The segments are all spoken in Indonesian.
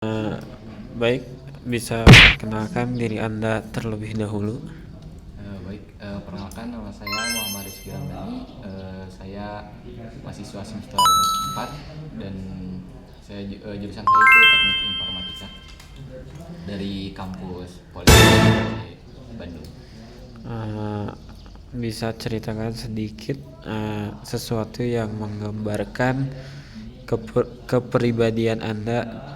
Eh, Baik, bisa perkenalkan diri Anda terlebih dahulu. Perkenalkan, nama saya Muhammad Rizky Ramdhani. Saya mahasiswa semester 4 dan jurusan saya itu Teknik Informatika dari kampus Politeknik Bandung. Eh, Bisa ceritakan sedikit sesuatu yang menggambarkan kepribadian Anda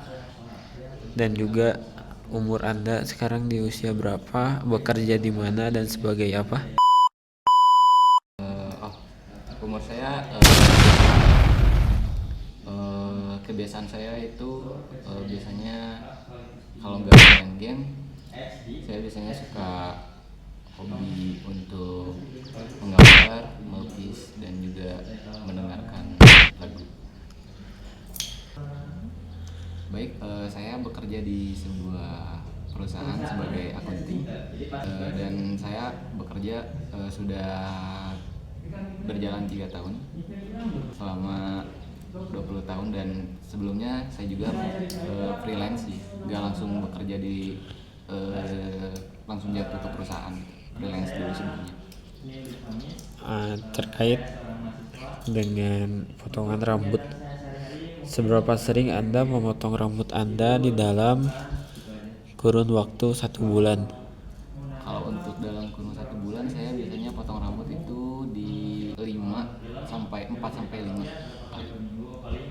dan juga umur Anda sekarang di usia berapa, bekerja di mana dan sebagai apa? Oh, umur saya kebiasaan saya itu biasanya kalau nggak main game, saya biasanya suka hobi untuk menggambar, melukis, dan juga mendengarkan lagu. Baik, saya bekerja di sebuah perusahaan sebagai akunting, dan saya bekerja sudah berjalan 3 tahun selama 20 tahun, dan sebelumnya saya juga freelance sih, nggak langsung bekerja di langsung jatuh ke perusahaan, freelance dulu sebelumnya. Terkait dengan potongan rambut, seberapa sering Anda memotong rambut Anda di dalam kurun waktu 1 bulan? Kalau untuk dalam kurun 1 bulan, saya biasanya potong rambut itu di 4 sampai 5 kali.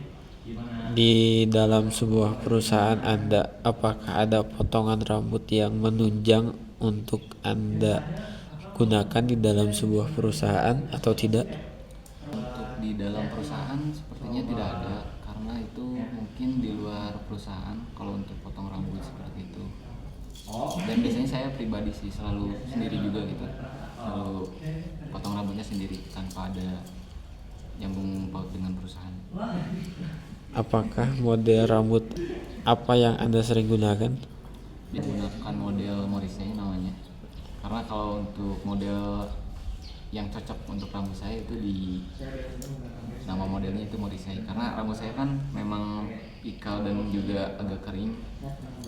Di dalam sebuah perusahaan Anda, apakah ada potongan rambut yang menunjang untuk Anda gunakan di dalam sebuah perusahaan atau tidak? Untuk di dalam perusahaan sepertinya tidak ada, karena itu mungkin di luar perusahaan kalau untuk potong rambut seperti itu. Dan biasanya saya pribadi sih selalu sendiri juga gitu, selalu potong rambutnya sendiri tanpa ada nyambung paut dengan perusahaan. Apakah model rambut apa yang Anda sering gunakan? Menggunakan model Morrissey namanya, karena kalau untuk model yang cocok untuk rambut saya itu nama modelnya itu Morrissey, karena rambut saya kan memang ikal dan juga agak kering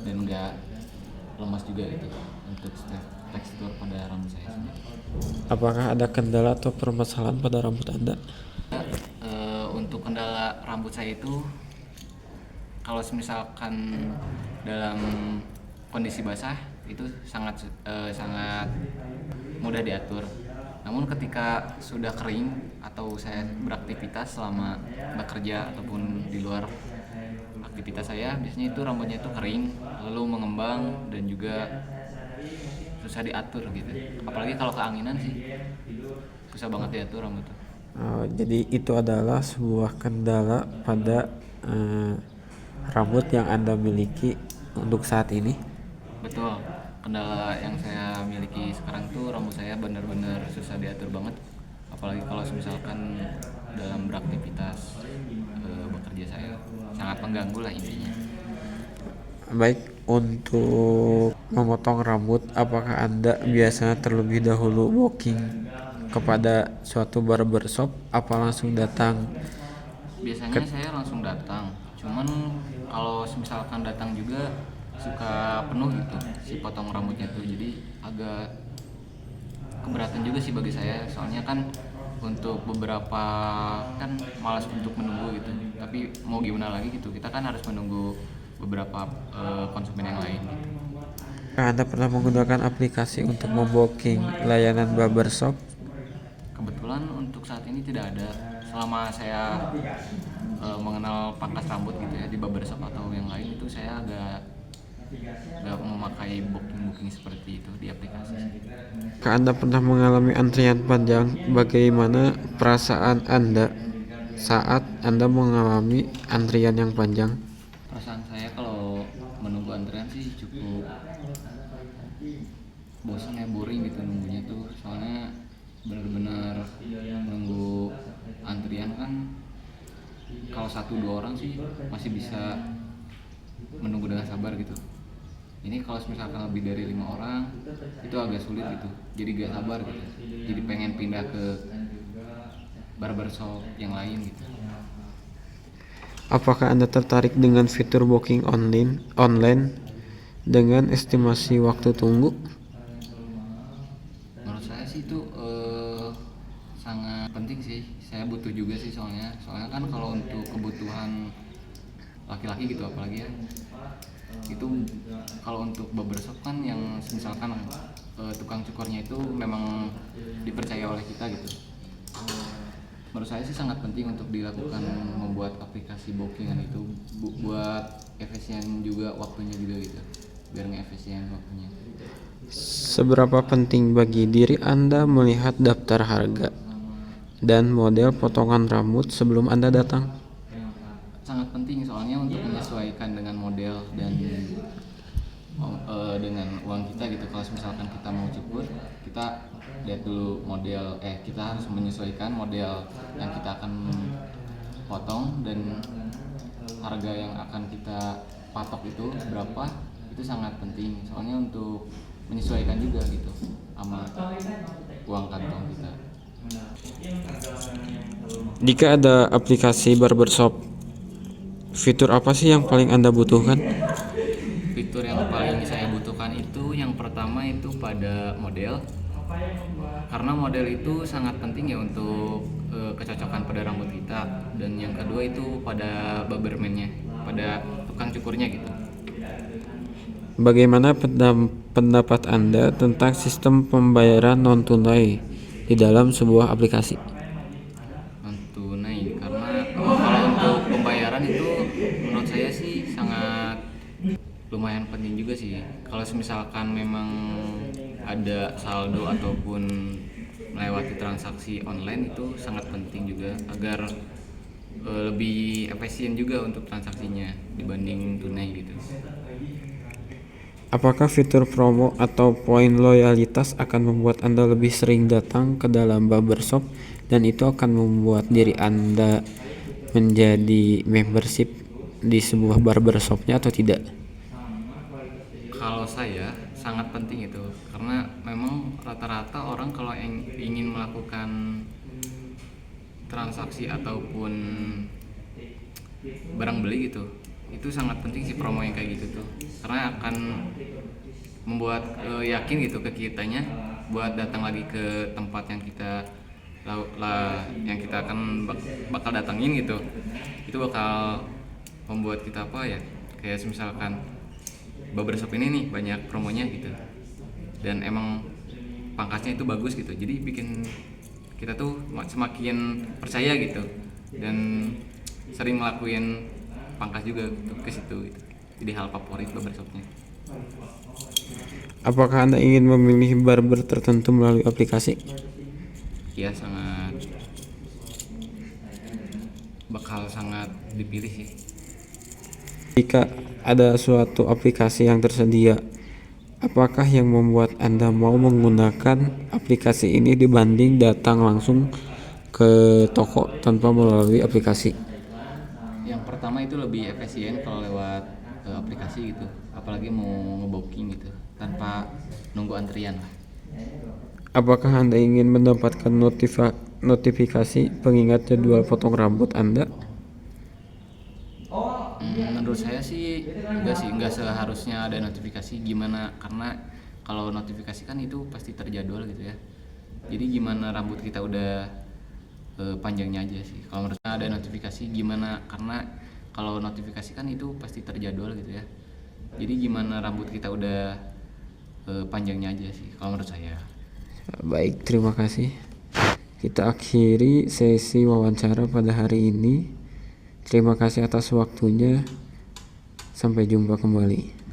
dan enggak lemas juga gitu untuk tekstur pada rambut saya sendiri. Apakah ada kendala atau permasalahan pada rambut Anda? Untuk kendala rambut saya itu, kalau misalkan dalam kondisi basah itu sangat mudah diatur. Namun ketika sudah kering atau saya beraktivitas selama bekerja ataupun di luar aktivitas saya, biasanya itu rambutnya itu kering lalu mengembang dan juga susah diatur gitu. Apalagi kalau keanginan sih susah banget diatur rambut tuh. Jadi itu adalah sebuah kendala pada eh, rambut yang Anda miliki untuk saat ini. Betul, kendala yang saya miliki sekarang tuh rambut saya benar-benar susah diatur banget. Apalagi kalau misalkan dalam beraktivitas bekerja, saya sangat mengganggu lah intinya. Baik, untuk memotong rambut, apakah Anda biasanya terlebih dahulu walking kepada suatu barbershop, apa langsung datang ke... Biasanya saya langsung datang, cuman kalau misalkan datang juga suka penuh gitu si potong rambutnya tuh, jadi agak keberatan juga sih bagi saya, soalnya kan untuk beberapa kan malas untuk menunggu gitu, tapi mau gimana lagi gitu, kita kan harus menunggu beberapa konsumen yang lain gitu. Anda pernah menggunakan aplikasi untuk membooking layanan barbershop? Kebetulan untuk saat ini tidak ada, selama saya mengenal pangkas rambut gitu ya di barbershop atau yang lain, itu saya agak nggak memakai booking seperti itu di aplikasi. Anda pernah mengalami antrian panjang? Bagaimana perasaan Anda saat Anda mengalami antrian yang panjang? Perasaan saya kalau menunggu antrian sih cukup bosan ya, boring gitu nunggunya tuh, soalnya benar-benar menunggu antrian kan, kalau 1-2 orang sih masih bisa menunggu dengan sabar gitu. Ini kalau misalkan lebih dari 5 orang itu agak sulit gitu, jadi gak sabar gitu, jadi pengen pindah ke barbershop yang lain gitu. Apakah Anda tertarik dengan fitur booking online dengan estimasi waktu tunggu? Menurut saya sih itu sangat penting sih. Saya butuh juga sih soalnya kan kalau untuk kebutuhan laki-laki gitu apalagi ya, itu kalau untuk barbershop kan yang misalkan tukang cukurnya itu memang dipercaya oleh kita gitu. Menurut saya sih sangat penting untuk dilakukan membuat aplikasi bookingan itu buat efisien juga waktunya juga gitu, biar nggak efisien waktunya. Seberapa penting bagi diri Anda melihat daftar harga dan model potongan rambut sebelum Anda datang? Sangat penting soalnya untuk menyesuaikan dengan model dan dengan uang kita gitu. Kalau misalkan kita mau cukur, kita lihat dulu model, kita harus menyesuaikan model yang kita akan potong dan harga yang akan kita patok itu berapa. Itu sangat penting soalnya untuk menyesuaikan juga gitu sama uang kantong kita. Jika ada aplikasi barbershop, fitur apa sih yang paling Anda butuhkan? Fitur yang paling saya butuhkan itu yang pertama itu pada model, karena model itu sangat penting ya untuk kecocokan pada rambut kita, dan yang kedua itu pada barberman-nya, pada tukang cukurnya gitu. Bagaimana pendapat Anda tentang sistem pembayaran non-tunai di dalam sebuah aplikasi? Non tunai, karena kalau untuk pembayaran itu menurut saya sih sangat lumayan penting juga sih. Kalau misalkan memang ada saldo ataupun melewati transaksi online itu sangat penting juga agar lebih efisien juga untuk transaksinya dibanding tunai gitu. Apakah fitur promo atau poin loyalitas akan membuat Anda lebih sering datang ke dalam barbershop dan itu akan membuat diri Anda menjadi membership di sebuah barbershopnya atau tidak? Kalau saya sangat penting itu, karena memang rata-rata orang kalau ingin melakukan transaksi ataupun barang beli gitu, itu sangat penting sih promo yang kayak gitu tuh, karena akan membuat yakin gitu ke kitanya buat datang lagi ke tempat yang kita yang kita akan bakal datangin gitu. Itu bakal membuat kita apa ya, kayak misalkan barbershop ini nih banyak promonya gitu, dan emang pangkasnya itu bagus gitu, jadi bikin kita tuh semakin percaya gitu dan sering ngelakuin pangkas juga gitu, ke situ gitu. Jadi hal favorit barbershopnya. Apakah Anda ingin memilih barber tertentu melalui aplikasi? Ya bakal sangat dipilih sih. Jika ada suatu aplikasi yang tersedia, apakah yang membuat Anda mau menggunakan aplikasi ini dibanding datang langsung ke toko tanpa melalui aplikasi? Yang pertama itu lebih efisien kalau lewat aplikasi gitu, apalagi mau ngebooking gitu tanpa nunggu antrian lah. Apakah Anda ingin mendapatkan notifikasi pengingat jadwal potong rambut Anda? Menurut saya sih enggak seharusnya ada notifikasi. Gimana, karena kalau notifikasi kan itu pasti terjadwal gitu ya, jadi gimana rambut kita udah panjangnya aja sih kalau menurut saya ada notifikasi. Gimana, karena kalau notifikasi kan itu pasti terjadwal gitu ya, jadi gimana rambut kita udah panjangnya aja sih kalau menurut saya. Baik, terima kasih. Kita akhiri sesi wawancara pada hari ini. Terima kasih atas waktunya. Sampai jumpa kembali.